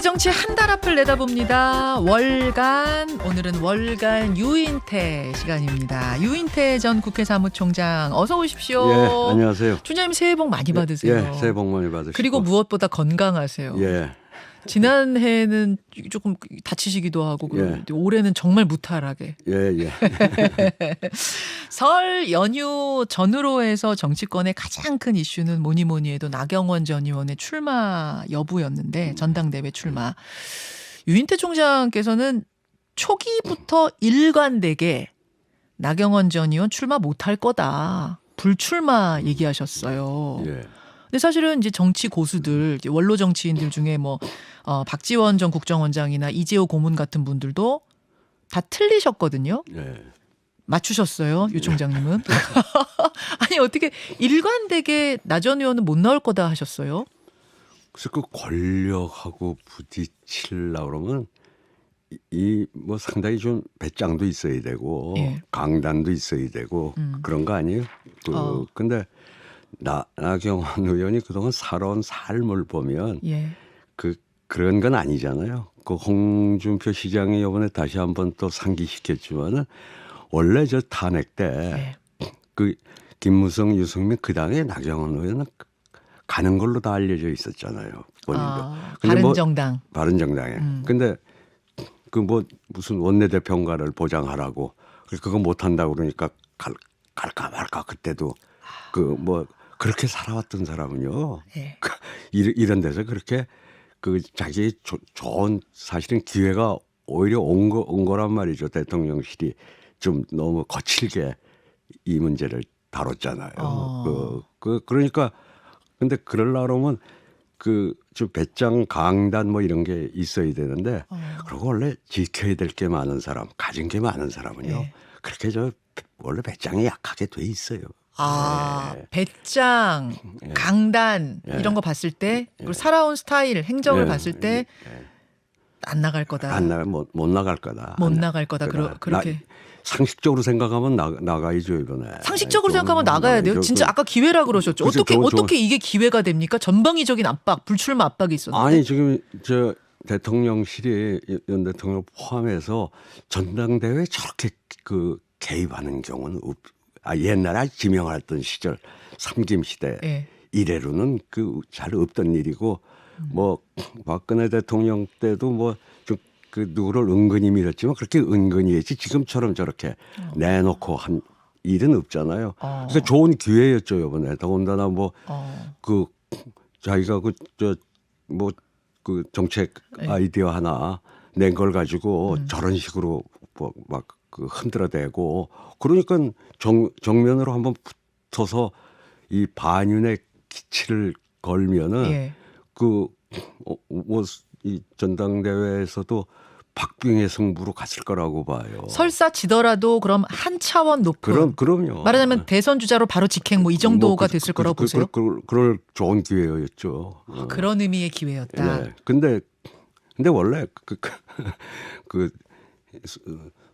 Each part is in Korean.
정치 한 달 앞을 내다봅니다. 월간, 오늘은 월간 유인태 시간입니다. 유인태 전 국회 사무총장 어서 오십시오. 예, 안녕하세요. 총장님 새해 복 많이 받으세요. 예, 새해 복 많이 받으시고. 그리고 무엇보다 건강하세요. 예. 지난해에는 조금 다치시기도 하고 예. 올해는 정말 무탈하게. 예, 예. 설 연휴 전후로 해서 정치권의 가장 큰 이슈는 뭐니 해도 나경원 전 의원의 출마 여부였는데 전당대회 출마. 유인태 총장께서는 초기부터 일관되게 나경원 전 의원 출마 못할 거다. 불출마 얘기하셨어요. 예. 근데 사실은 이제 정치 고수들, 이제 원로 정치인들 중에 박지원 전 국정원장이나 이재호 고문 같은 분들도 다 틀리셨거든요. 예. 맞추셨어요, 유 총장님은. 아니 어떻게 일관되게 나 전 의원은 못 나올 거다 하셨어요? 그래서 그 권력하고 부딪히려고 그러면 이 뭐 상당히 좀 배짱도 있어야 되고 예. 강단도 있어야 되고 그런 거 아니에요? 근데 나경원 의원이 그동안 살아온 삶을 보면 예. 그런 건 아니잖아요. 그 홍준표 시장이 이번에 다시 한번 또 상기시켰지만은 원래 저 탄핵 때 그 김무성, 유승민 그 당에 나경원 의원은 가는 걸로 다 알려져 있었잖아요. 본인도. 바른정당. 바른정당에. 근데 그 뭐 무슨 원내대표인가를 보장하라고 그거 못한다고 그러니까 갈까 말까 그때도 그 뭐 그렇게 살아왔던 사람은요. 예. 이런 데서 그렇게 그 자기 좋은 사실은 기회가 오히려 온 거란 말이죠. 대통령실이 좀 너무 거칠게 이 문제를 다뤘잖아요. 그러니까 근데 그러려고 그러면 좀 배짱 강단 뭐 이런 게 있어야 되는데 그리고 원래 지켜야 될 게 많은 사람, 가진 게 많은 사람은요. 예. 그렇게 원래 배짱이 약하게 돼 있어요. 배짱, 강단 이런 거 봤을 때 그리고 살아온 스타일, 행적을 봤을 때 안 나갈 거다. 못 나갈 거다. 못 나갈 거다. 그렇게. 상식적으로 생각하면 나가야죠 이번에. 상식적으로 생각하면 나가야 돼요. 진짜 아까 기회라 그러셨죠. 어떻게 이게 기회가 됩니까? 전방위적인 압박, 불출마 압박이 있었는데. 아니 지금 저 대통령실이 윤 대통령 포함해서 전당대회에 저렇게 개입하는 경우는 옛날에 지명했던 시절 삼김 시대 이래로는 잘 없던 일이고 뭐 박근혜 대통령 때도 뭐 좀 누구를 은근히 밀었지만 그렇게 은근히 했지 지금처럼 저렇게 내놓고 한 일은 없잖아요. 그래서 좋은 기회였죠 이번에. 더군다나 자기가 정책 아이디어 하나 낸 걸 가지고 저런 식으로 흔들어대고 그러니까 정면으로 한번 붙어서 이 반윤의 기치를 걸면은 이 전당대회에서도 박빙의 승부로 갔을 거라고 봐요. 설사 지더라도 그럼 한 차원 높은. 그럼요. 말하자면 대선 주자로 바로 직행 이 정도가 됐을 거라고 보세요? 그럴 좋은 기회였죠. 그런 의미의 기회였다. 네. 근데 원래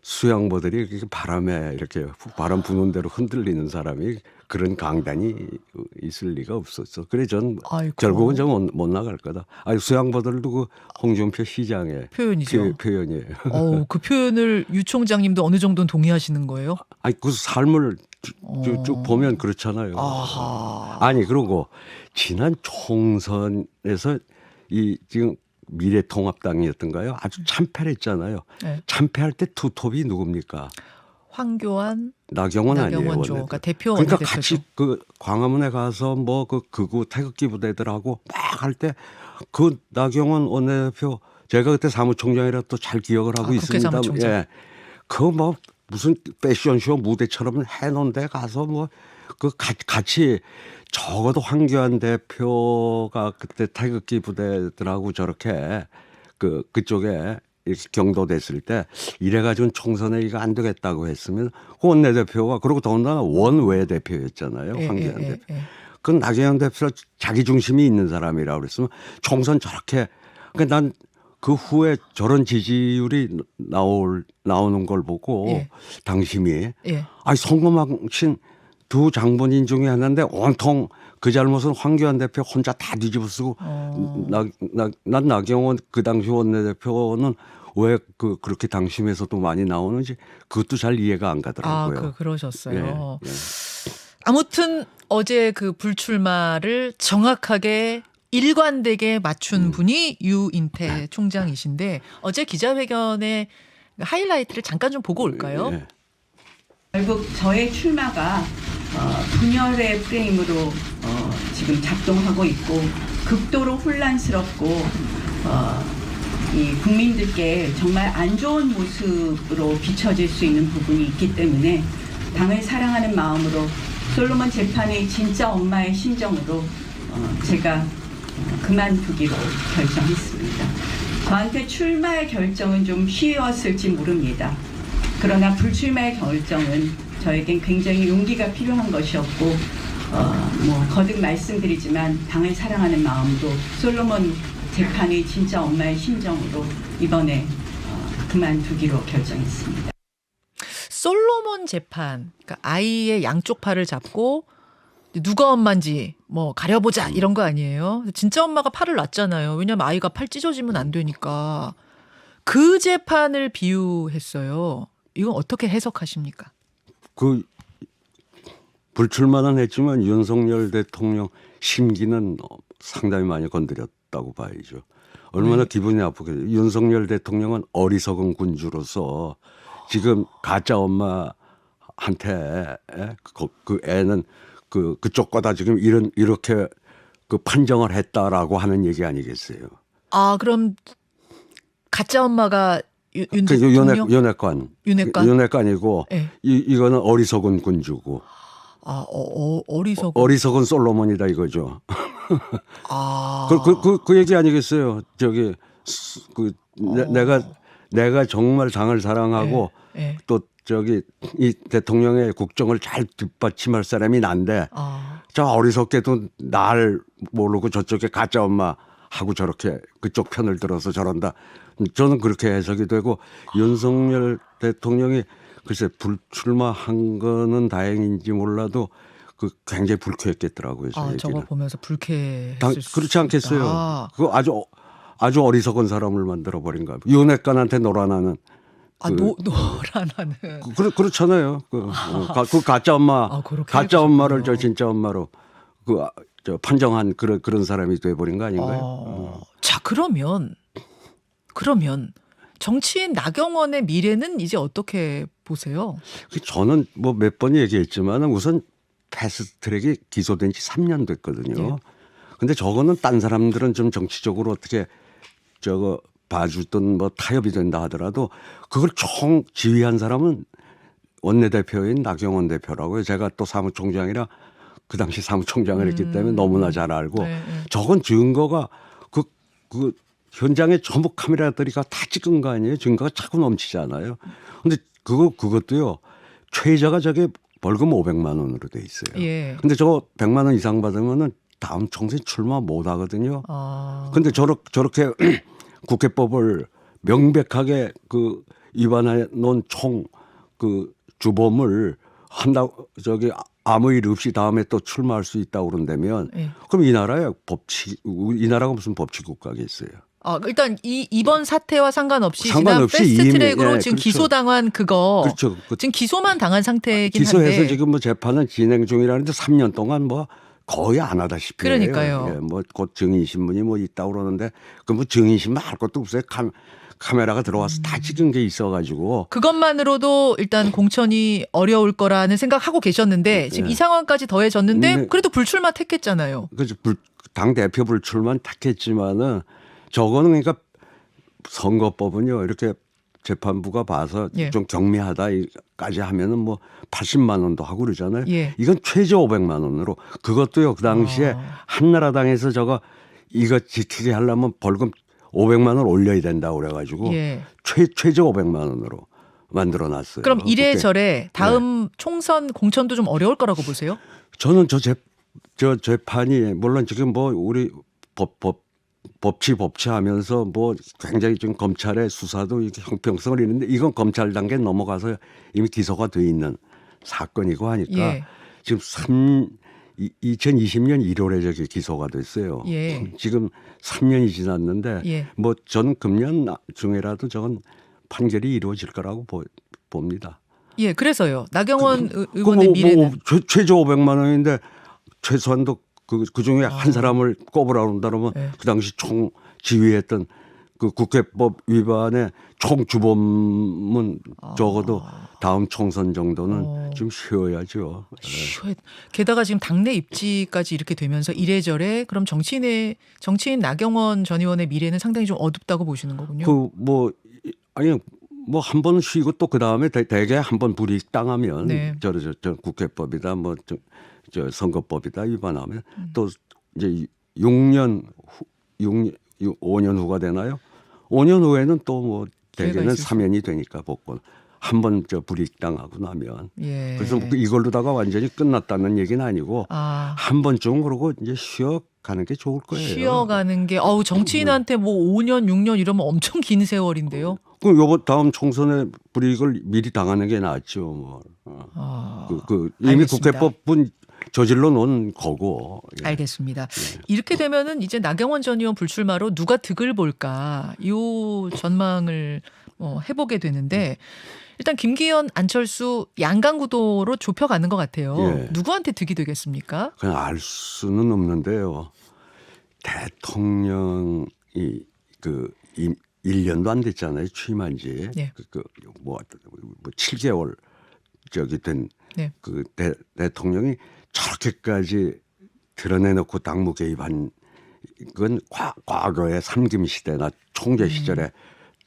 수양보들이 바람에 이렇게 바람 부는 대로 흔들리는 사람이 그런 강단이 있을 리가 없었어. 그래 전 결국은 못 나갈 거다. 수양보들도 홍준표 시장의 표현이죠. 표현이에요. 그 표현을 유 총장님도 어느 정도는 동의하시는 거예요? 그 삶을 쭉 보면 그렇잖아요. 그리고 지난 총선에서 지금 미래통합당이었던가요? 아주 참패했잖아요. 참패할 때 투톱이 누굽니까? 황교안, 나경원 아니에요. 그러니까 대표 그러니까 원내대표죠. 같이 광화문에 가서 극우 태극기 부대들하고 막 할 때 나경원 원내대표 제가 그때 사무총장이라 또 잘 기억을 하고 있습니다. 사무총장. 무슨 패션쇼 무대처럼 해놓은 데 가서 같이 적어도 황교안 대표가 그때 태극기 부대들하고 저렇게 그쪽에 이렇게 경도됐을 때 이래가지고 총선에 이거 안 되겠다고 했으면 원내대표가 그리고 더군다나 원외 대표였잖아요. 황교안 대표. 그 나경원 대표가 자기 중심이 있는 사람이라고 그랬으면 총선 저렇게 난 그 후에 저런 지지율이 나오는 걸 보고 당심이 선거망신 두 장본인 중에 하나인데 온통 그 잘못은 황교안 대표 혼자 다 뒤집어쓰고 난 나경원 그 당시 원내대표는 왜 그렇게 당심에서도 많이 나오는지 그것도 잘 이해가 안 가더라고요. 그러셨어요. 예, 예. 아무튼 어제 그 불출마를 정확하게 일관되게 맞춘 분이 유인태 총장이신데 어제 기자회견의 하이라이트를 잠깐 좀 보고 올까요? 예. 결국 저의 출마가 분열의 프레임으로 지금 작동하고 있고 극도로 혼란스럽고 이 국민들께 정말 안 좋은 모습으로 비춰질 수 있는 부분이 있기 때문에 당을 사랑하는 마음으로 솔로몬 재판의 진짜 엄마의 심정으로 제가 그만두기로 결정했습니다. 저한테 출마의 결정은 좀 쉬웠을지 모릅니다. 그러나 불출마의 결정은 저에겐 굉장히 용기가 필요한 것이었고 거듭 말씀드리지만 당을 사랑하는 마음도 솔로몬 재판의 진짜 엄마의 심정으로 이번에 그만두기로 결정했습니다. 솔로몬 재판, 그러니까 아이의 양쪽 팔을 잡고 누가 엄마인지 뭐 가려보자 이런 거 아니에요? 진짜 엄마가 팔을 놨잖아요. 왜냐면 아이가 팔 찢어지면 안 되니까. 그 재판을 비유했어요. 이건 어떻게 해석하십니까? 그 불출마는 했지만 윤석열 대통령 심기는 상당히 많이 건드렸다고 봐야죠. 얼마나 기분이 아프겠어요. 윤석열 대통령은 어리석은 군주로서 지금 가짜 엄마한테 그 애는 그쪽 거다 지금 이렇게 그 판정을 했다라고 하는 얘기 아니겠어요. 아, 그럼 가짜 엄마가 윤 대통령? 윤핵관이고 네. 이거는 어리석은 군주고. 아, 어리석은. 어리석은 솔로몬이다 이거죠. 아. 그 얘기 아니겠어요. 저기 내가 정말 당을 사랑하고 네. 또 저기 이 대통령의 국정을 잘 뒷받침할 사람이 난데 저 어리석게도 날 모르고 저쪽에 가짜 엄마 하고 저렇게 그쪽 편을 들어서 저런다. 저는 그렇게 해석이 되고 윤석열 대통령이 글쎄 불출마한 거는 다행인지 몰라도 굉장히 불쾌했겠더라고요. 저거 보면서 불쾌했을 그렇지 않겠어요. 그거 아주 어리석은 사람을 만들어 버린 거예요. 윤핵관한테 놀아나는. 노란하는. 그렇잖아요. 그 가짜 엄마, 가짜 엄마를 저 진짜 엄마로 저 판정한 그런 사람이 돼버린 거 아닌가요? 자, 그러면 정치인 나경원의 미래는 이제 어떻게 보세요? 저는 뭐 몇 번 얘기했지만 우선 패스트트랙이 기소된 지 3년 됐거든요. 근데 저거는 딴 사람들은 좀 정치적으로 어떻게 저거 봐주던 뭐 타협이 된다 하더라도 그걸 총 지휘한 사람은 원내대표인 나경원 대표라고요. 제가 또 사무총장이라 그 당시 사무총장을 했기 때문에 너무나 잘 알고 저건 증거가 그 현장에 전부 카메라들이 다 찍은 거 아니에요? 증거가 자꾸 넘치잖아요. 근데 그것도요. 최저가 저게 벌금 500만 원으로 돼 있어요. 예. 근데 저거 100만 원 이상 받으면은 다음 총선에 출마 못 하거든요. 근데 저렇게 국회법을 명백하게 위반해 놓은 총 주범을 한다고 아무 일 없이 다음에 또 출마할 수 있다고 그런다면 그럼 이 나라가 무슨 법치 국가겠어요? 일단 이번 사태와 상관없이 지난 패스트트랙으로 지금 그렇죠. 기소당한 그거 그렇죠. 지금 기소만 당한 상태이긴 기소해서 한데 지금 뭐 재판은 진행 중이라는데 3년 동안 뭐 거의 안 하다시피 그러니까요. 뭐 곧 증인 신문이 뭐 있다고 그러는데 그 뭐 증인 신문 할 것도 없어요. 카메라가 들어와서 다 찍은 게 있어가지고 그것만으로도 일단 공천이 어려울 거라는 생각하고 계셨는데 지금 이 상황까지 더해졌는데 그래도 불출마 택했잖아요. 그래서 당 대표 불출마는 택했지만은 저거는 그러니까 선거법은요 이렇게 재판부가 봐서 좀 경미하다까지 하면은 뭐 80만 원도 하고 그러잖아요. 이건 최저 500만 원으로 그것도요 그 당시에 한나라당에서 이거 지키게 하려면 벌금 500만 원 올려야 된다고 그래가지고 최저 500만 원으로 만들어놨어요. 그럼 이래저래 다음 총선 공천도 좀 어려울 거라고 보세요? 저는 저 재판이 물론 지금 뭐 우리 법치하면서 뭐 굉장히 좀 검찰의 수사도 이렇게 형평성을 잃는데 이건 검찰 단계 넘어가서 이미 기소가 돼 있는 사건이고 하니까 지금 2020년 1월에 저기 기소가 됐어요. 예. 지금 3년이 지났는데 예. 뭐 전 금년 중에라도 저건 판결이 이루어질 거라고 봅니다. 예, 그래서요. 나경원 의원의 미래는 최저 500만 원인데 최소한도 그 중에 한 사람을 꼽으라고 한다면 네. 그 당시 총 지휘했던 그 국회법 위반의 총 주범은 적어도 다음 총선 정도는 좀 쉬어야죠. 게다가 지금 당내 입지까지 이렇게 되면서 이래저래 그럼 정치인 나경원 전 의원의 미래는 상당히 좀 어둡다고 보시는 거군요. 뭐 한 번 쉬고 또 그 다음에 대개 한 번 불이익 당하면 네. 저 국회법이다 저 선거법이다 위반하면 또 이제 5년 후가 되나요? 5년 후에는 또 뭐 대개는 사면이 되니까 복권 한 번 저 불이익 당하고 나면 예. 그래서 이걸로다가 완전히 끝났다는 얘기는 아니고 아, 한 번쯤 그러고 이제 쉬어가는 게 좋을 거예요. 쉬어가는 게 정치인한테 뭐 5년 6년 이러면 엄청 긴 세월인데요. 그럼 요번 다음 총선에 불이익을 미리 당하는 게 낫죠. 뭐. 이미 알겠습니다. 국회법은 저질러 놓은 거고. 예. 알겠습니다. 이렇게 되면은 이제 나경원 전 의원 불출마로 누가 득을 볼까 이 전망을 해보게 되는데 일단 김기현, 안철수 양강구도로 좁혀가는 것 같아요. 예. 누구한테 득이 되겠습니까? 그냥 알 수는 없는데요. 대통령이 1년도 안 됐잖아요. 취임한 지. 예. 뭐 7개월 저기 된 네. 그 대통령이 저렇게까지 드러내놓고 당무 개입한 건 과거의 삼김 시대나 총재 시절에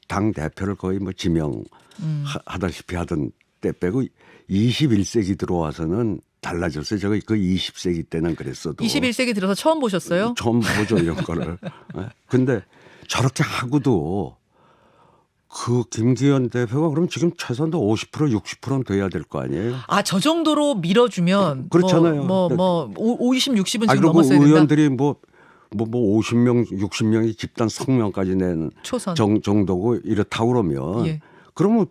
당 대표를 거의 뭐 지명하다시피 하던 때 빼고 21세기 들어와서는 달라졌어요. 제가 그 20세기 때는 그랬어도 21세기 들어서 처음 보셨어요? 처음 보죠 이런 거를. 근데 저렇게 하고도 그 김기현 대표가 그럼 지금 최소한도 50% 60%는 돼야 될 거 아니에요? 저 정도로 밀어주면 그렇잖아요. 50, 60은 지금 그리고 넘었어야 된다. 의원들이 뭐 50명, 60명이 집단 성명까지 낸 초선. 정도고 이렇다고 그러면 예. 그러면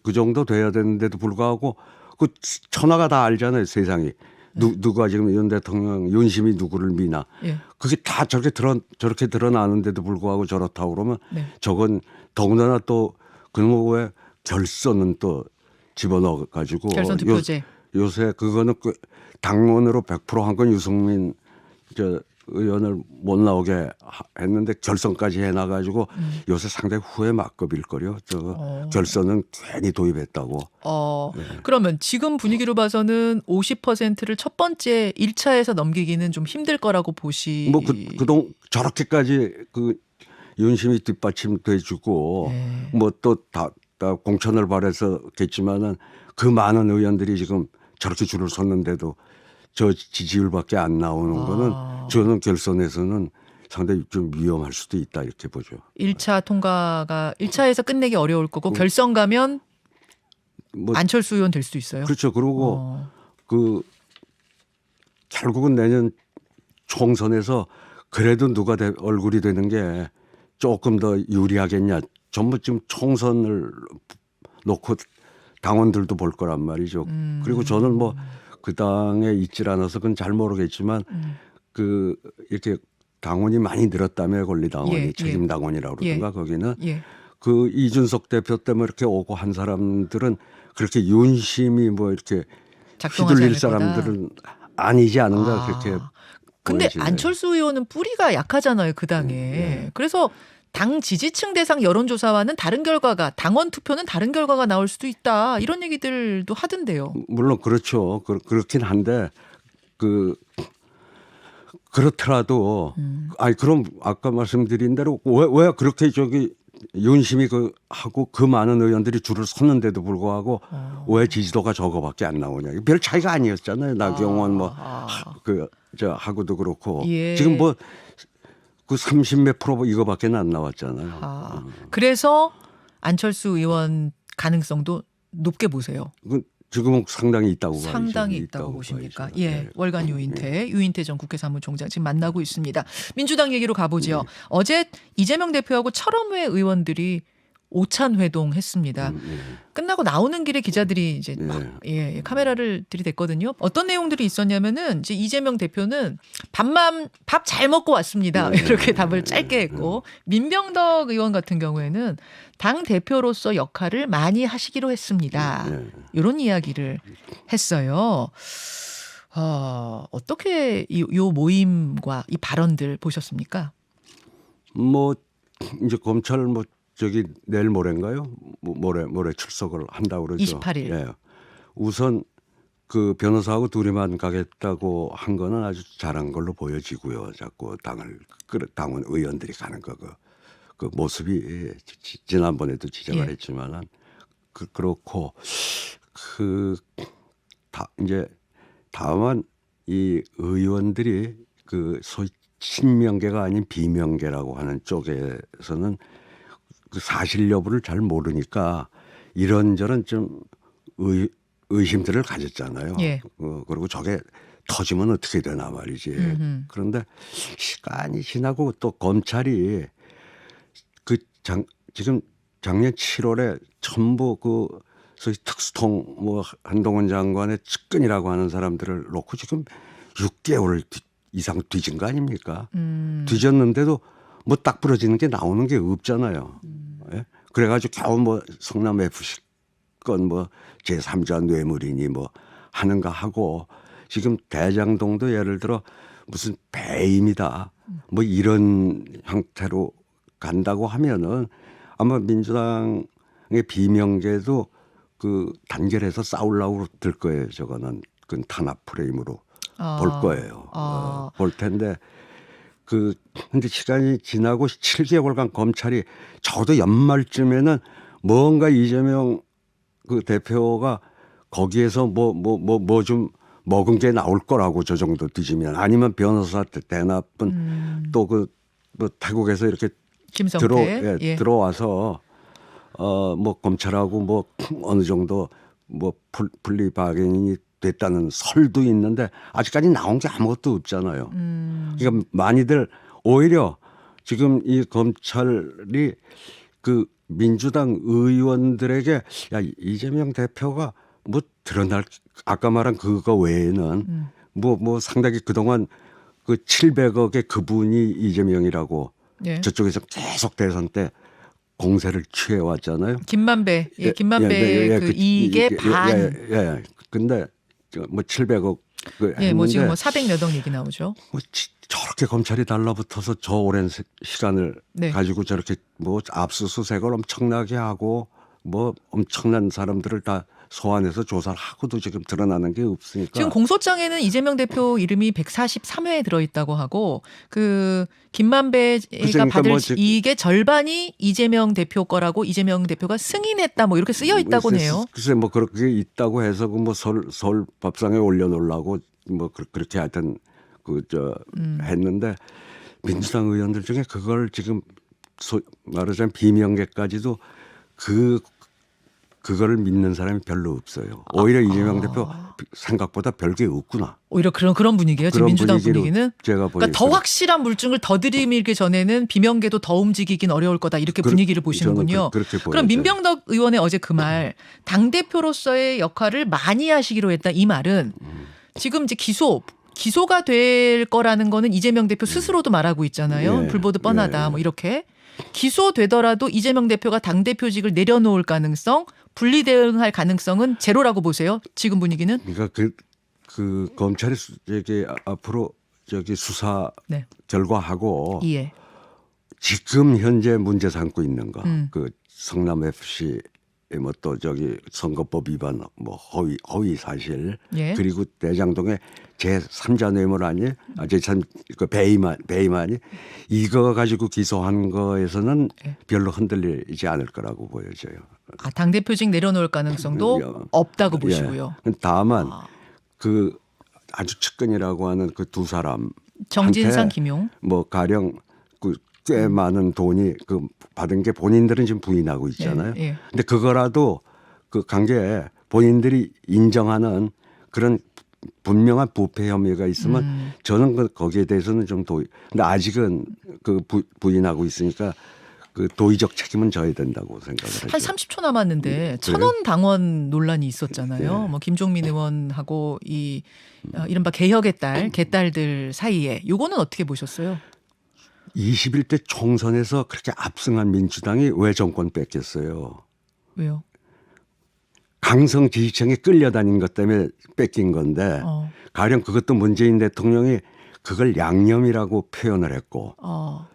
그 정도 돼야 되는데도 불구하고 그 천하가 다 알잖아요, 세상이. 누가 지금 윤 대통령 윤심이 누구를 미나. 예. 그게 다 저렇게 드러나는데도 불구하고 저렇다고 그러면 네. 저건 더군다나 또 그놈의 결선은 또 집어넣어 가지고 결선 투표제. 요새 그거는 당원으로 100% 한 건 유승민 의원을 못 나오게 했는데 결선까지 해놔가지고 요새 상당히 후회 막급일 거요. 결선은 괜히 도입했다고. 그러면 지금 분위기로 봐서는 50%를 첫 번째 1차에서 넘기기는 좀 힘들 거라고 보시. 뭐 그동 저렇게까지 그 윤심이 뒷받침돼주고 네. 뭐 또 다 공천을 바래서겠지만은 그 많은 의원들이 지금 저렇게 줄을 섰는데도 저 지지율밖에 안 나오는 거는 저는 결선에서는 상당히 좀 위험할 수도 있다 이렇게 보죠. 1차 통과가 1차에서 끝내기 어려울 거고 결선 가면 뭐 안철수 의원 될 수 있어요. 그렇죠. 그리고 결국은 내년 총선에서 그래도 누가 얼굴이 되는 게 조금 더 유리하겠냐. 전부 지금 총선을 놓고 당원들도 볼 거란 말이죠. 그리고 저는 뭐 그 당에 있질 않아서 그건 잘 모르겠지만 이렇게 당원이 많이 늘었다며 권리당원이 책임 당원이라고 그러던가 거기는 그 이준석 대표 때문에 이렇게 오고 한 사람들은 그렇게 윤심이 뭐 이렇게 휘둘릴 사람들은 아니지 않은가 그렇게. 근데 보여지네요. 안철수 의원은 뿌리가 약하잖아요 그 당에. 그래서 당 지지층 대상 여론조사와는 다른 결과가 당원 투표는 다른 결과가 나올 수도 있다 이런 얘기들도 하던데요. 물론 그렇죠. 그렇긴 한데 그렇더라도 그럼 아까 말씀드린 대로 왜 그렇게 윤심이 하고 그 많은 의원들이 줄을 섰는데도 불구하고 왜 지지도가 저거밖에 안 나오냐. 별 차이가 아니었잖아요. 나경원 하고도 그렇고 지금 뭐 그 30몇 프로 이거밖에 안 나왔잖아요. 그래서 안철수 의원 가능성도 높게 보세요. 지금은 상당히 있다고 봐야죠. 상당히 있다고 보십니까? 봐야죠. 예, 월간 유인태 전 국회 사무총장 지금 만나고 있습니다. 민주당 얘기로 가보죠. 어제 이재명 대표하고 철험회 의원들이 오찬 회동했습니다. 끝나고 나오는 길에 기자들이 이제 막 카메라를 들이댔거든요. 어떤 내용들이 있었냐면은 이제 이재명 대표는 밥 잘 먹고 왔습니다. 이렇게 답을 짧게 했고 민병덕 의원 같은 경우에는 당 대표로서 역할을 많이 하시기로 했습니다. 이런 이야기를 했어요. 어떻게 요 모임과 이 발언들 보셨습니까? 뭐 이제 검찰 뭐 저기 내일 모레인가요? 모레 출석을 한다고 그러죠. 28일. 예. 우선 그 변호사하고 둘이만 가겠다고 한 거는 아주 잘한 걸로 보여지고요. 자꾸 당원 의원들이 가는 거 그 모습이 지난번에도 지적을 했지만은 그렇고 이제 다만 이 의원들이 그 소위 친명계가 아닌 비명계라고 하는 쪽에서는 그 사실 여부를 잘 모르니까 이런저런 좀 의심들을 가졌잖아요. 그리고 저게 터지면 어떻게 되나 말이지. 그런데 시간이 지나고 또 검찰이 지금 작년 7월에 전부 그 소위 특수통 뭐 한동훈 장관의 측근이라고 하는 사람들을 놓고 지금 6개월 이상 뒤진 거 아닙니까? 뒤졌는데도 뭐 딱 부러지는 게 나오는 게 없잖아요. 예? 그래가지고 겨우 뭐 성남 FC 건 뭐 제3자 뇌물이니 뭐 하는가 하고 지금 대장동도 예를 들어 무슨 배임이다 뭐 이런 형태로 간다고 하면은 아마 민주당의 비명계도 그 단결해서 싸우려고 들 거예요. 저거는 그 탄압 프레임으로 볼 거예요. 볼 텐데 근데 시간이 지나고 7개월간 검찰이 적어도 연말쯤에는 뭔가 이재명 그 대표가 거기에서 뭐 좀 먹은 게 나올 거라고 저 정도 뒤지면 아니면 변호사 대납은 또 뭐 태국에서 이렇게 들어와서 뭐 검찰하고 뭐 어느 정도 뭐 분리박인이 됐다는 설도 있는데 아직까지 나온 게 아무것도 없잖아요. 그러니까 많이들 오히려 지금 이 검찰이 그 민주당 의원들에게 야 이재명 대표가 뭐 드러날 아까 말한 그거 외에는 뭐 상당히 그동안 그 700억의 그분이 이재명이라고 저쪽에서 계속 대선 때 공세를 취해왔잖아요. 김만배, 그 이익의 반. 근데 뭐 700억 했는데 뭐 지금 뭐 400몇 억 얘기 나오죠. 뭐 저렇게 검찰이 달라붙어서 저 오랜 시간을 가지고 저렇게 뭐 압수수색을 엄청나게 하고 뭐 엄청난 사람들을 다 소환해서 조사를 하고도 지금 드러나는 게 없으니까. 지금 공소장에는 이재명 대표 이름이 143회에 들어있다고 하고 그 김만배가 그러니까 받을 뭐 이익의 절반이 이재명 대표 거라고 이재명 대표가 승인했다 뭐 이렇게 쓰여 있다고 해요. 글쎄 뭐 그렇게 있다고 해서 그 뭐 서울 밥상에 올려놓으려고 뭐 그렇게 하여튼 했는데 민주당 의원들 중에 그걸 지금 말하자면 비명계까지도 그거를 믿는 사람이 별로 없어요. 오히려 이재명 대표 생각보다 별게 없구나. 오히려 그런 분위기예요. 지금 민주당 분위기는. 제가 그러니까 더 확실한 물증을 더 들이밀기 전에는 비명계도 더 움직이긴 어려울 거다. 이렇게 분위기를 보시는군요. 그럼 민병덕 의원의 어제 그 말, 당대표로서의 역할을 많이 하시기로 했다. 이 말은 지금 이제 기소가 될 거라는 거는 이재명 대표 스스로도 말하고 있잖아요. 불보듯 뻔하다. 뭐 이렇게. 기소되더라도 이재명 대표가 당대표직을 내려놓을 가능성, 분리대응할 가능성은 제로라고 보세요. 지금 분위기는? 그러니까 그 검찰이 앞으로 수사 결과하고 지금 현재 문제 삼고 있는 거, 그 성남 FC 뭐 또 선거법 위반, 뭐 허위 사실, 그리고 대장동의 제3자 뇌물 아니, 그 배임아니 이거 가지고 기소한 거에서는 별로 흔들리지 않을 거라고 보여져요. 당 대표직 내려놓을 가능성도 없다고 보시고요. 다만 그 아주 측근이라고 하는 그 두 사람 정진상, 김용 뭐 가령 꽤 많은 돈이 받은 게 본인들은 지금 부인하고 있잖아요. 근데 그거라도 그 관계에 본인들이 인정하는 그런 분명한 부패 혐의가 있으면 저는 거기에 대해서는 좀 근데 아직은 부인하고 있으니까 그 도의적 책임은 져야 된다고 생각을 하죠. 한 30초 남았는데 천원 당원 논란이 있었잖아요. 뭐 김종민 의원하고 이 이른바 개혁의 개딸들 사이에 요거는 어떻게 보셨어요? 21대 총선에서 그렇게 압승한 민주당이 왜 정권 뺏겼어요? 왜요? 강성 지지층에 끌려다닌 것 때문에 뺏긴 건데 가령 그것도 문재인 대통령이 그걸 양념이라고 표현을 했고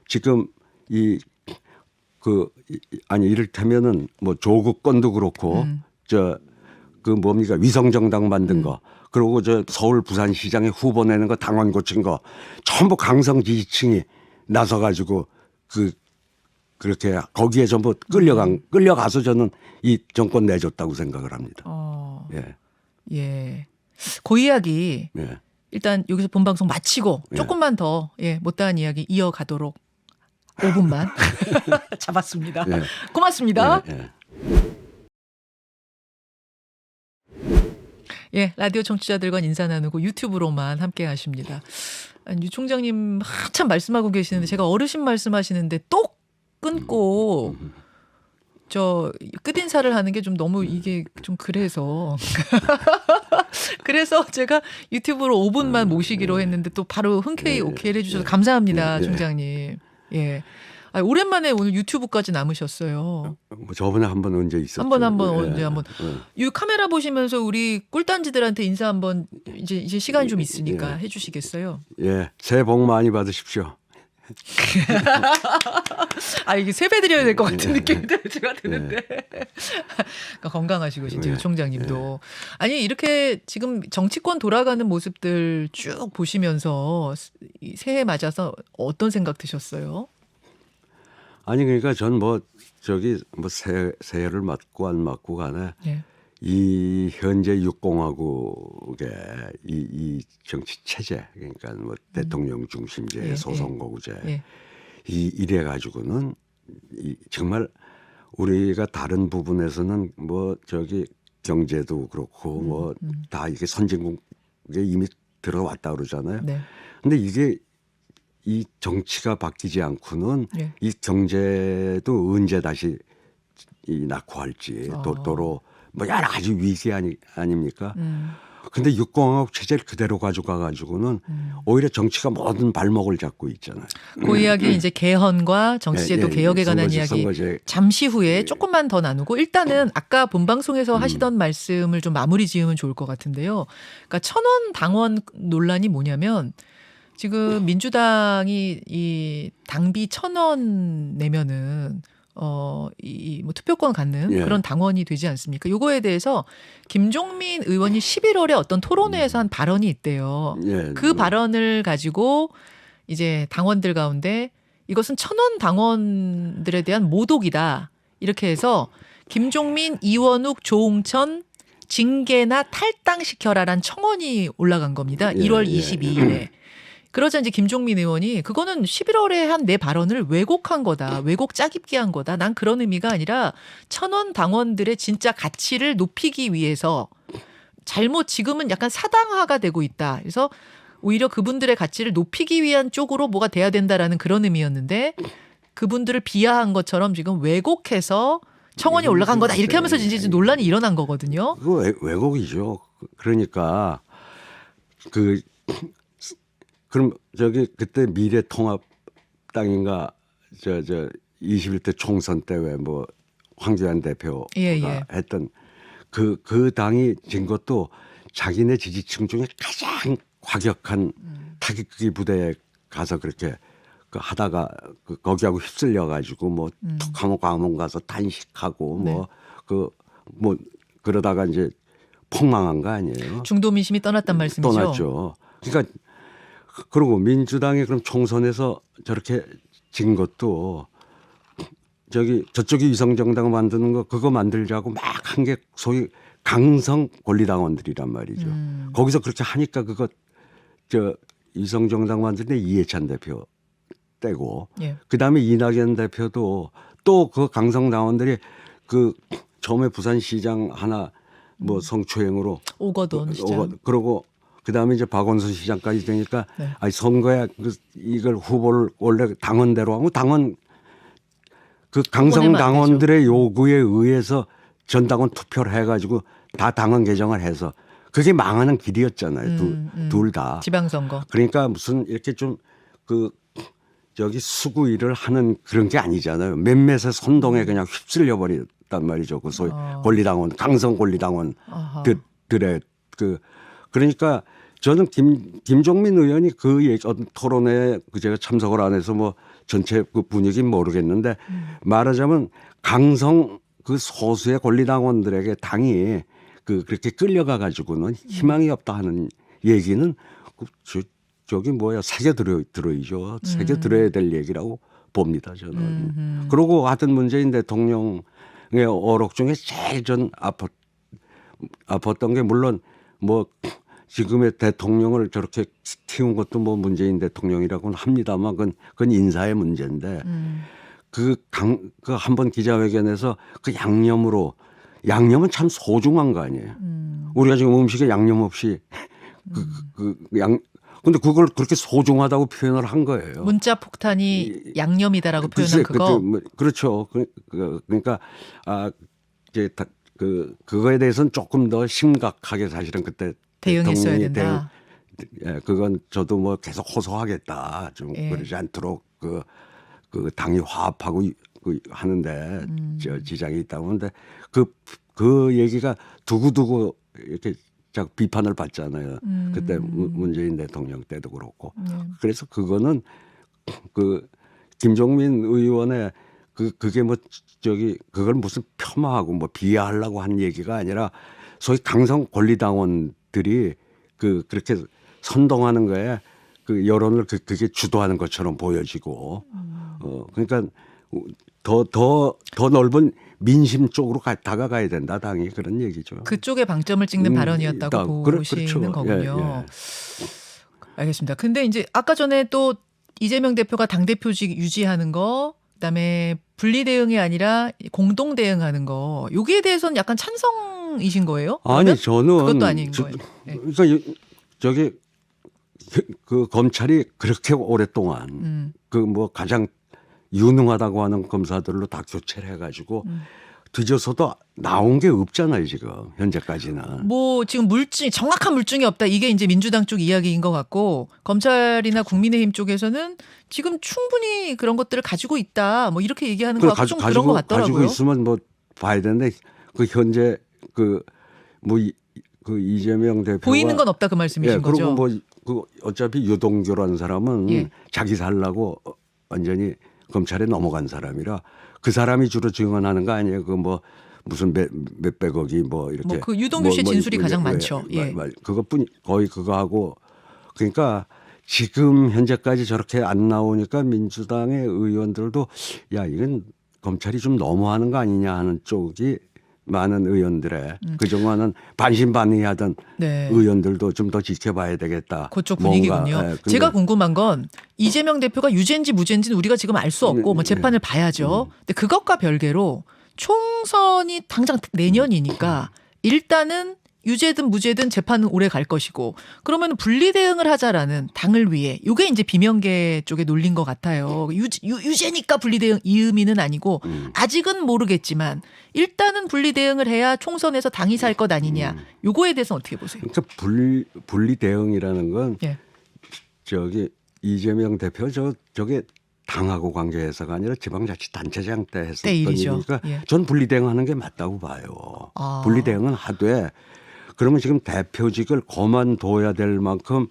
지금 아니 이를테면은 뭐 조국 건도 그렇고 그 뭡니까 위성정당 만든 거 그리고 저 서울 부산시장에 후보 내는 거 당원 고친 거 전부 강성 지지층이 나서가지고 그렇게 거기에 전부 끌려가서 저는 이 정권 내줬다고 생각을 합니다. 예. 예. 그 이야기 예. 일단 여기서 본방송 마치고 예. 조금만 더 못다한 이야기 이어가도록 5분만 잡았습니다. 예. 고맙습니다. 예. 예, 라디오 청취자들과 인사 나누고 유튜브로만 함께 하십니다. 아니, 유 총장님 한참 말씀하고 계시는데 제가 어르신 말씀하시는데 또 끊고 저 끝인사를 하는 게 좀 너무 이게 좀 그래서 그래서 제가 유튜브로 5분만 모시기로 했는데 또 바로 흔쾌히 오케이를 해주셔서 감사합니다, 총장님. 예. 아, 오랜만에 오늘 유튜브까지 남으셨어요. 뭐 저번에 한번 언제 있었죠? 한번 언제 한번. 이 카메라 보시면서 우리 꿀단지들한테 인사 한번 이제 시간 좀 있으니까 해주시겠어요? 예, 새해 복 많이 받으십시오. 아 이게 세배 드려야 될 것 같은 느낌이 제가 드는데 그러니까 건강하시고 진짜 유 총장님도 아니 이렇게 지금 정치권 돌아가는 모습들 쭉 보시면서 새해 맞아서 어떤 생각 드셨어요? 아니 그러니까 전 뭐 새해를 맞고 안 맞고 간에 이 현재 육공화국의 이 정치 체제 그러니까 뭐 대통령 중심제, 소선거구제 이래 가지고는 정말 우리가 다른 부분에서는 뭐 경제도 그렇고 뭐 다 이게 선진국에 이미 들어왔다 그러잖아요. 근데 이게 이 정치가 바뀌지 않고는 이 경제도 언제 다시 낙후할지 도로 뭐 여러 가지 위기 아닙니까? 근데 육공화국 체제를 그대로 가져가 가지고는 오히려 정치가 모든 발목을 잡고 있잖아요. 그 이야기 이제 개헌과 정치제도 개혁에 관한 이야기 잠시 후에 조금만 더 나누고 일단은 아까 본방송에서 하시던 말씀을 좀 마무리 지으면 좋을 것 같은데요. 그러니까 천원 당원 논란이 뭐냐면 지금 민주당이 이 당비 1,000원 내면은 뭐 투표권 갖는 그런 당원이 되지 않습니까? 요거에 대해서 김종민 의원이 11월에 어떤 토론회에서 한 발언이 있대요. 그 발언을 가지고 이제 당원들 가운데 이것은 1,000원 당원들에 대한 모독이다. 이렇게 해서 김종민, 이원욱, 조홍천 징계나 탈당시켜라란 청원이 올라간 겁니다. 1월 22일에. 그러자 이제 김종민 의원이 그거는 11월에 한 내 발언을 왜곡한 거다. 왜곡 짜깁기 한 거다. 난 그런 의미가 아니라 1,000원 당원들의 진짜 가치를 높이기 위해서 지금은 약간 사당화가 되고 있다. 그래서 오히려 그분들의 가치를 높이기 위한 쪽으로 뭐가 돼야 된다라는 그런 의미였는데 그분들을 비하한 것처럼 지금 왜곡해서 청원이 올라간 거다. 이렇게 하면서 이제 논란이 일어난 거거든요. 그거 왜곡이죠. 그러니까 그럼 그때 미래통합당인가 21대 총선 때 왜 뭐 황교안 대표가 했던 그 당이 진 것도 자기네 지지층 중에 가장 과격한 타깃기 부대에 가서 그렇게 하다가 거기하고 휩쓸려 가지고 뭐 툭하면 광화문 가서 단식하고 뭐 그러다가 이제 폭망한 거 아니에요. 중도 민심이 떠났단 말씀이죠. 떠났죠. 그러니까 그리고 민주당이 그럼 총선에서 저렇게 진 것도 저쪽이 위성정당 만드는 거 그거 만들자고 막 한 게 소위 강성 권리당원들이란 말이죠. 거기서 그렇게 하니까 그거 위성정당 만드는데 이해찬 대표 떼고 그다음에 이낙연 대표도 또 그 강성 당원들이 처음에 부산시장 하나 뭐 성추행으로 오거돈 시장 그러고 그다음에 이제 박원순 시장까지 되니까 아니 선거에 이걸 후보를 원래 당원대로 하고 당원 그 강성 당원들의 요구에 의해서 전당원 투표를 해가지고 다 당원 개정을 해서 그게 망하는 길이었잖아요. 둘 다. 지방선거. 그러니까 무슨 이렇게 좀 그 저기 수구일을 하는 그런 게 아니잖아요. 몇몇의 선동에 그냥 휩쓸려 버렸단 말이죠. 그 소위 권리당원, 강성 권리당원들의 그러니까 저는 김종민 의원이 그 토론회 제가 참석을 안 해서 뭐 전체 그 분위기는 모르겠는데 말하자면 강성 그 소수의 권리당원들에게 당이 그렇게 끌려가 가지고는 희망이 없다 하는 얘기는 저기 뭐야 새겨 들어이죠. 새겨 들어야 될 얘기라고 봅니다 저는. 그리고 하여튼 문재인 대통령의 어록 중에 제일 전 아팠던 게 물론 뭐 지금의 대통령을 저렇게 키운 것도 뭐 문재인 대통령이라고는 합니다만 그건 인사의 문제인데 그 한 번 기자회견에서 그 양념은 참 소중한 거 아니에요. 우리가 지금 음식에 양념 없이 근데 그걸 그렇게 소중하다고 표현을 한 거예요. 문자 폭탄이 양념이다라고 표현한 그거. 그렇죠. 그러니까 이제 그거에 대해서는 조금 더 심각하게 사실은 그때 대응했어야 된다. 그건 저도 뭐 계속 호소하겠다. 좀 그러지 않도록 그 당이 화합하고 하는데 지장이 있다고 하는데 그 얘기가 두고두고 이렇게 자꾸 비판을 받잖아요. 그때 문재인 대통령 때도 그렇고. 그래서 그거는 그 김종민 의원의 그게 뭐 그걸 무슨 폄하하고 뭐 비하하려고 한 얘기가 아니라 소위 강성 권리당원들이 그렇게 선동하는 거에 그 여론을 그게 주도하는 것처럼 보여지고 그러니까 더 넓은 민심 쪽으로 다가가야 된다 당이 그런 얘기죠. 그쪽에 방점을 찍는 발언이었다고 보시는 그렇죠. 거군요. 알겠습니다. 근데 이제 아까 전에 또 이재명 대표가 당대표직 유지하는 거 그다음에 분리 대응이 아니라 공동 대응하는 거 여기에 대해서는 약간 찬성이신 거예요? 아니 저는 그것도 아닌 거예요. 그러니까 저기 그 검찰이 그렇게 오랫동안 그 뭐 가장 유능하다고 하는 검사들로 다 교체를 해가지고 뒤져서도 나온 게 없잖아요 지금 현재까지는. 뭐 지금 정확한 물증이 없다 이게 이제 민주당 쪽 이야기인 것 같고 검찰이나 국민의힘 쪽에서는 지금 충분히 그런 것들을 가지고 있다 뭐 이렇게 얘기하는 거 좀 그런 것 같더라고요. 가지고 있으면 뭐 봐야 되는데 그 현재 그 이재명 대표가 보이는 건 없다 그 말씀이신 거죠. 그리고 뭐 어차피 유동규라는 사람은 자기 살라고 완전히 검찰에 넘어간 사람이라 그 사람이 주로 증언하는 거 아니에요. 그 뭐 무슨 몇백억이 뭐 이렇게. 그 유동규 씨 진술이 가장 많죠. 그것뿐 거의 그거 하고 그러니까 지금 현재까지 저렇게 안 나오니까 민주당의 의원들도 야 이건 검찰이 좀 너무하는 거 아니냐 하는 쪽이 많은 의원들의 그동안은 반신반의하던 의원들도 좀 더 지켜봐야 되겠다. 그쪽 분위기군요. 제가 궁금한 건 이재명 대표가 유죄인지 무죄인지는 우리가 지금 알 수 없고 뭐 재판을 봐야죠. 근데 그것과 별개로 총선이 당장 내년이니까 일단은 유죄든 무죄든 재판은 오래 갈 것이고 그러면 분리 대응을 하자라는 당을 위해 이게 이제 비명계 쪽에 놀린 것 같아요. 유죄니까 분리 대응 이 의미는 아니고 아직은 모르겠지만 일단은 분리 대응을 해야 총선에서 당이 살 것 아니냐. 요거에 대해서 어떻게 보세요? 그러니까 분리 대응이라는 건 저기 이재명 대표 저게 당하고 관계해서가 아니라 지방자치단체장 때 했었던 일이니까 전 분리 대응하는 게 맞다고 봐요. 분리 대응은 하되 그러면 지금 대표직을 그만둬야 될 만큼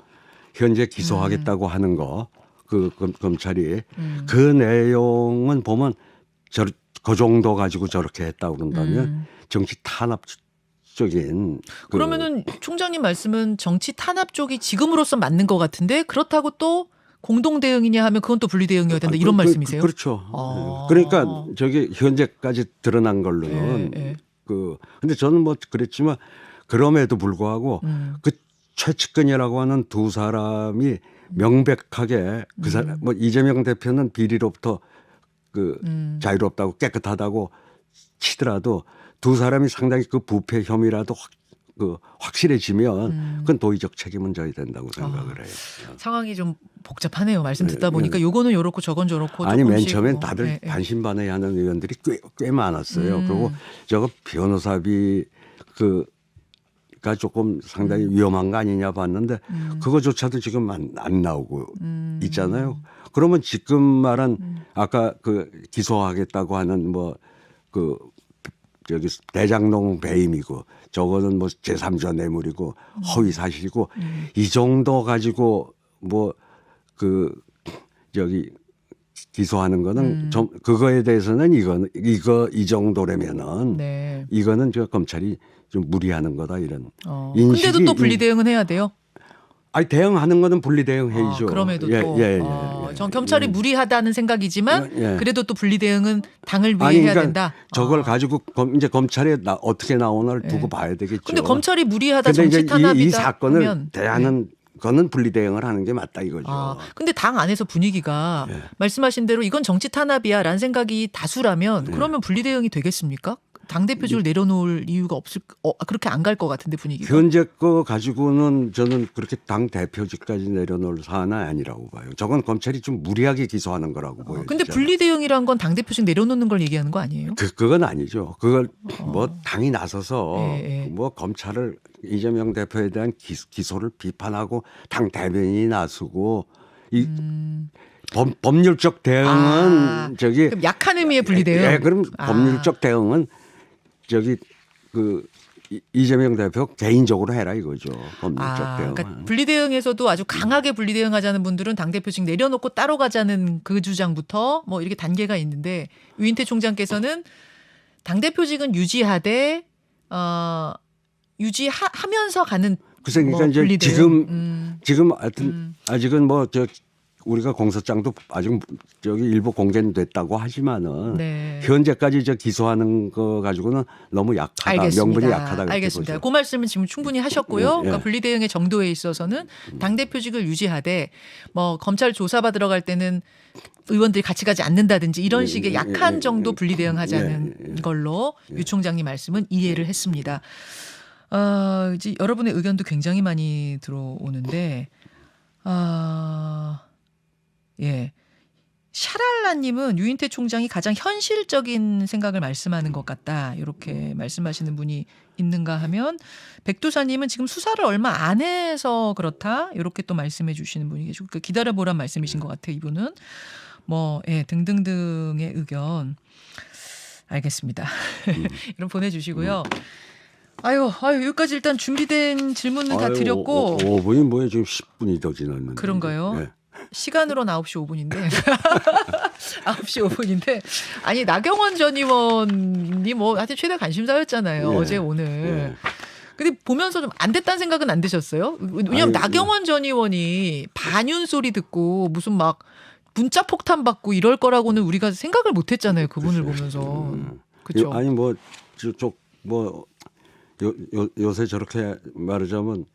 현재 기소하겠다고 하는 거, 그 검찰이 그 내용은 보면 그 정도 가지고 저렇게 했다고 그런다면 정치 탄압적인. 그러면은 총장님 말씀은 정치 탄압 쪽이 지금으로서 맞는 것 같은데 그렇다고 또 공동 대응이냐 하면 그건 또 분리 대응이어야 된다 이런 말씀이세요? 그렇죠. 그러니까 저기 현재까지 드러난 걸로는 근데 저는 뭐 그랬지만. 그럼에도 불구하고 그 최측근이라고 하는 두 사람이 명백하게 그 사람 뭐 이재명 대표는 비리로부터 자유롭다고 깨끗하다고 치더라도 두 사람이 상당히 그 부패 혐의라도 그 확실해지면 그건 도의적 책임은 져야 된다고 생각을 해요. 상황이 좀 복잡하네요. 말씀 듣다 네, 보니까 요거는 요렇고 저건 저렇고 아니 맨 조금씩 처음엔 뭐. 다들 예, 예. 반신반의하는 의원들이 꽤 많았어요. 그리고 저거 변호사비 그가 조금 상당히 위험한 거 아니냐 봤는데 그거조차도 지금 안 나오고 있잖아요. 그러면 지금 말한 아까 그 기소하겠다고 하는 뭐 그 저기 대장동 배임이고 저거는 뭐 제3자 뇌물이고 허위 사실이고 이 정도 가지고 뭐 그 저기 기소하는 거는 좀 그거에 대해서는 이 정도라면은 네. 이거는 저 검찰이 좀 무리하는 거다 이런 근데도 또 분리 대응은 해야 돼요. 아니 대응하는 거는 분리 대응해야죠. 그럼에도 또 전 경찰이 무리하다는 생각이지만 그래도 또 분리 대응은 당을 위해 해야 그러니까 된다. 저걸 가지고 이제 검찰에 어떻게 나오나를 두고 봐야 되겠죠. 근데 검찰이 무리하다 근데 정치 이제 탄압이다 이 사건을 하면 대하는 거는 분리 대응을 하는 게 맞다 이거죠. 근데 당 안에서 분위기가 말씀하신 대로 이건 정치 탄압이야라는 생각이 다수라면 그러면 분리 대응이 되겠습니까? 당 대표직을 내려놓을 이유가 없을 그렇게 안 갈 것 같은데 분위기가. 현재 거 가지고는 저는 그렇게 당 대표직까지 내려놓을 사안은 아니라고 봐요. 저건 검찰이 좀 무리하게 기소하는 거라고 보여요. 근데 분리 대응이란 건 당 대표직 내려놓는 걸 얘기하는 거 아니에요? 그건 아니죠. 그걸 뭐 당이 나서서 예. 뭐 검찰을 이재명 대표에 대한 기소를 비판하고 당 대변인이 나서고 이 법률적 대응은 저기 그럼 약한 의미의 분리 대응. 예, 그럼 법률적 대응은 저기 그 이재명 대표 개인적으로 해라 이거죠. 법률적 대응. 그러니까 분리 대응에서도 아주 강하게 분리 대응하자는 분들은 당 대표직 내려놓고 따로 가자는 그 주장부터 뭐 이렇게 단계가 있는데 유인태 총장께서는 당 대표직은 유지하되 유지하면서 가는 그래서 그러니까 뭐 이제 분리 대응. 지금 하여튼 아직은 뭐 저 우리가 공소장도 아직 저기 일부 공개는 됐다고 하지만은 네. 현재까지 저 기소하는 거 가지고는 너무 약하다. 알겠습니다. 명분이 약하다. 알겠습니다. 보죠. 그 말씀은 지금 충분히 하셨고요. 예. 그러니까 분리 대응의 정도에 있어서는 당 대표직을 유지하되 뭐 검찰 조사받으러 갈 때는 의원들이 같이 가지 않는다든지 이런 식의 약한 정도 분리 대응하자는 걸로 유 총장님 말씀은 이해를 했습니다. 이제 여러분의 의견도 굉장히 많이 들어오는데 예. 샤랄라님은 유인태 총장이 가장 현실적인 생각을 말씀하는 것 같다. 이렇게 말씀하시는 분이 있는가 하면 백두사님은 지금 수사를 얼마 안 해서 그렇다. 이렇게 또 말씀해 주시는 분이 계시고 기다려보란 말씀이신 것 같아요. 이분은 뭐 등등등의 의견 알겠습니다. 이런 보내주시고요. 아유 여기까지 일단 준비된 질문은 다 드렸고 5분이 뭐예요? 지금 10분이 더 지났는데. 그런가요? 네. 시간으로는 9시 5분인데 9시 5분인데 아니 나경원 전 의원이 뭐 하여튼 최대 관심사였잖아요. 어제 오늘. 근데 보면서 좀 안 됐다는 생각은 안 드셨어요? 왜냐하면 나경원 전 의원이 반윤 소리 듣고 무슨 막 문자 폭탄 받고 이럴 거라고는 우리가 생각을 못 했잖아요. 그분을 보면서. 그렇죠. 아니 뭐 요새 저렇게 말하자면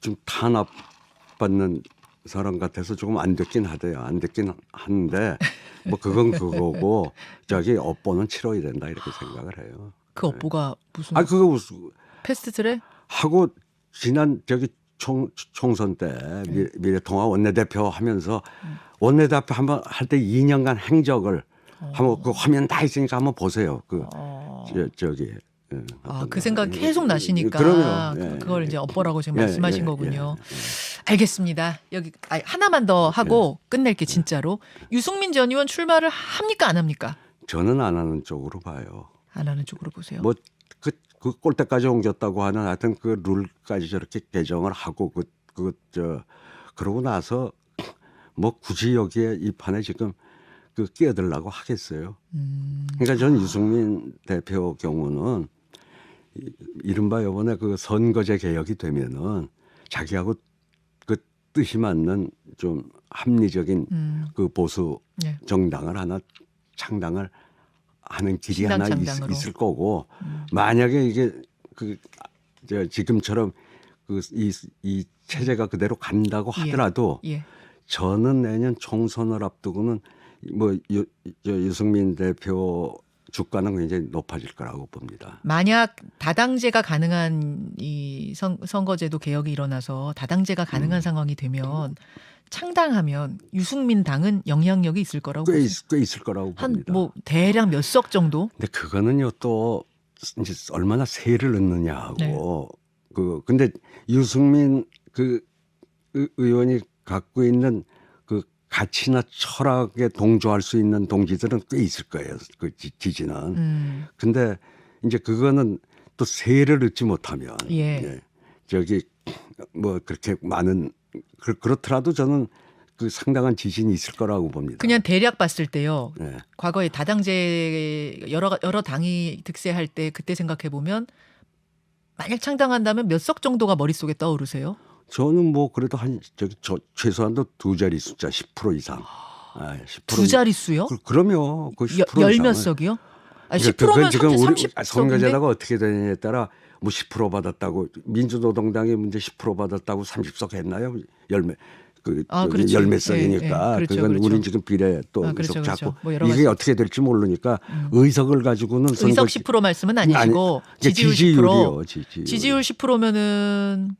좀 탄압받는 사람 같아서 조금 안 됐긴 하대요. 안 됐긴 한데 뭐 그건 그거고 저기 업보는 치러야 된다 이렇게 생각을 해요. 그 업보가 무슨? 그거 무슨 패스트트랙? 하고 지난 저기 총선 때 미래통합 원내대표 하면서 원내대표 한번 할 때 2년간 행적을 한번 그 화면 다 있으니까 한번 보세요. 저기. 그 생각 계속 나시니까 그럼요. 그걸 이제 업보라고 지금 말씀하신 거군요. 알겠습니다. 여기 하나만 더 하고 끝낼게 진짜로. 유승민 전 의원 출마를 합니까 안 합니까? 저는 안 하는 쪽으로 봐요. 안 하는 쪽으로 보세요. 뭐 그 꼴대까지 옮겼다고 하는 하여튼 그 룰까지 저렇게 개정을 하고 그러고 나서 뭐 굳이 여기에 이 판에 지금 끼어들라고 하겠어요. 그러니까 저는 유승민 대표 경우는 이른바 이번에 그 선거제 개혁이 되면은 자기하고 그 뜻이 맞는 좀 합리적인 그 보수 정당을 하나 창당을 하는 길이 하나 있을 거고 만약에 이게 지금처럼 이 체제가 그대로 간다고 하더라도 저는 내년 총선을 앞두고는 뭐 유승민 대표 주가는 굉장히 높아질 거라고 봅니다. 만약 다당제가 가능한 이 선거제도 개혁이 일어나서 다당제가 가능한 상황이 되면 창당하면 유승민 당은 영향력이 있을 거라고 꽤, 보세요? 꽤 있을 거라고 한 봅니다. 뭐 대략 몇 석 정도? 근데 그거는요 또 이제 얼마나 세를 넣느냐하고 네. 근데 유승민 그 의원이 갖고 있는 그 가치나 철학에 동조할 수 있는 동지들은 꽤 있을 거예요. 그 지지는. 근데 이제 그거는 또 세를 넣지 못하면 예. 저기 뭐 그렇게 많은 그렇더라도 저는 그 상당한 지진이 있을 거라고 봅니다. 그냥 대략 봤을 때요. 네. 과거에 다당제 여러 당이 득세할 때 그때 생각해 보면 만약 창당한다면 몇 석 정도가 머릿속에 떠오르세요? 저는 뭐 그래도 최소한도 두 자리 숫자 10% 이상. 10% 두 자릿수요? 그러면 그 10% 열 이상은 몇 석이요? 아니, 그러니까 10%면 지금 우리 30석인데? 선거제도가 어떻게 되느냐에 따라 뭐 10% 받았다고 민주노동당이 문제 10% 받았다고 30석 했나요? 그렇죠. 열몇 석이니까 그렇죠, 그건 그렇죠. 우린 지금 비례 또 그렇죠, 의석 그렇죠. 잡고 뭐 여러 이게 가지. 어떻게 될지 모르니까 의석을 가지고는 의석 10% 말씀은 아니시고 지지율 10%. 지지율이요. 지지율 10%면은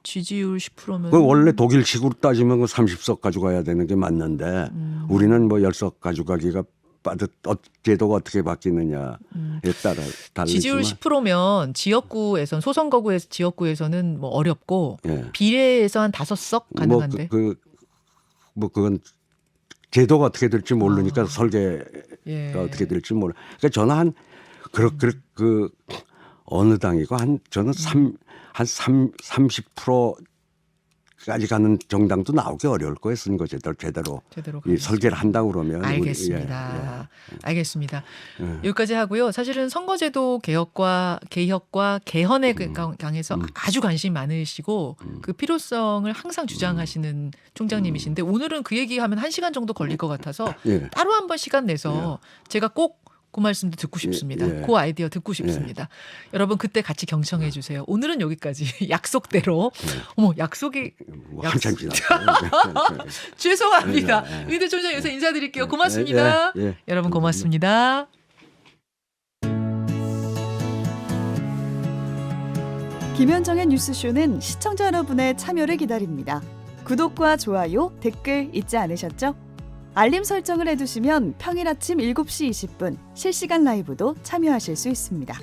지지율 10%면 그 원래 독일식으로 따지면 그 30석 가져가야 되는 게 맞는데 우리는 뭐 10석 가져가기가 제도가 어떻게 바뀌느냐에 따라 다르지만 지지율 10%면 지역구에선 소선거구에서 지역구에서는 뭐 어렵고 예. 비례에서 한 5석 가능한데. 뭐 그건 제도가 어떻게 될지 모르니까 설계가 예. 어떻게 될지 모르. 그러니까 저는 한 그 어느 당이고 저는 한 30%까지 가는 정당도 나오기 어려울 거예요. 선거제도를 제대로 이 설계를 한다고 그러면. 알겠습니다. 알겠습니다. 여기까지 하고요. 사실은 선거제도 개혁과 개헌에 강해서 아주 관심이 많으시고 그 필요성을 항상 주장하시는 총장님이신데 오늘은 그 얘기하면 1시간 정도 걸릴 것 같아서 예. 따로 한번 시간 내서 제가 꼭 그 말씀도 듣고 싶습니다. 예. 그 아이디어 듣고 싶습니다. 여러분 그때 같이 경청해 주세요. 오늘은 여기까지 약속대로. 어머 약속이 한참 지났어요. 죄송합니다. 윤 총장 여기서 인사드릴게요. 고맙습니다. 여러분 고맙습니다. 김현정의 뉴스쇼는 시청자 여러분의 참여를 기다립니다. 구독과 좋아요, 댓글 잊지 않으셨죠? 알림 설정을 해두시면 평일 아침 7시 20분 실시간 라이브도 참여하실 수 있습니다.